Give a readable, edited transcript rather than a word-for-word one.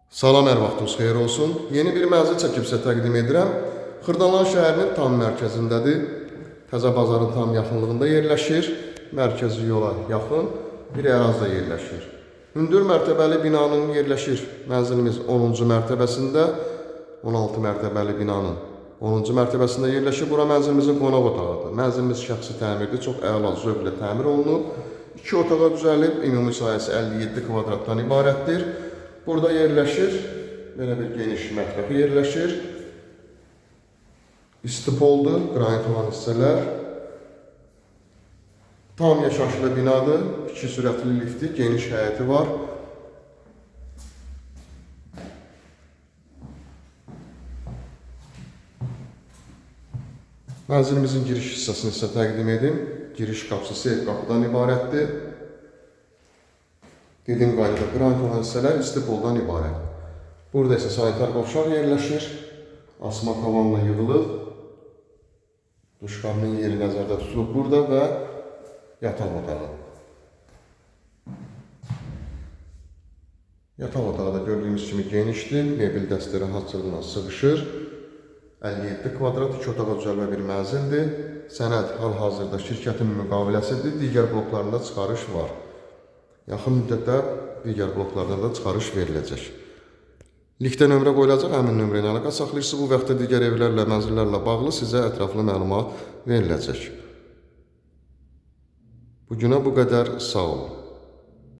Salam, hər vaxtınız xeyir olsun. Yeni bir mənzil çəkib sizə təqdim edirəm. Xırdalan şəhərinin tam mərkəzindədir. Təzə bazarın tam yaxınlığında yerləşir. Mərkəzi yola yaxın bir ərazidə yerləşir. Hündür mərtəbəli binanın yerləşir. Mənzilimiz 10-cu mərtəbəsində, 16 mərtəbəli binanın 10-cu mərtəbəsində yerləşir. Bura mənzilimizin qonaq otağıdır. Mənzilimiz şəxsi təmirdir, çox əla zövqlə təmir olunub. 2 otağa düzəlib, ümumi sahəsi 57 kvadratdan ibarətdir. Burada yerləşir, belə bir geniş mətbəxi yerləşir. İstipoldur, qranit olan hissələr. Tam yaşayışlı binadır, 2 sürətli lifti, geniş həyəti var. Mənzilimizin giriş hissəsini sizə təqdim edim. Giriş qapısı seyf qapıdan ibarətdir. Dediyim qaydada qranit olan hissələr istipoldan ibarət. Burada isə sanitar qovşaq yerləşir. Asma tavanla yığılıb. Duşqabının yeri nəzərdə tutulub burada və yataq otağı. Yataq otağı da gördüyümüz kimi genişdir. Mebel dəsti rahatçılıqla sığışır. 57 kvadrat 2 otağa düzəlmə bir mənzildir. Sənəd hal-hazırda şirkətin müqaviləsidir. Digər bloklarında çıxarış var. Yaxın müddətdə digər bloklardan da çıxarış veriləcək. Linkdə nömrə qoyulacaq, həmin nömrə ilə əlaqə saxlayırsınız. Bu vaxtda digər evlərlə, mənzillərlə bağlı sizə ətraflı məlumat veriləcək. Bugünə bu qədər, sağ olun.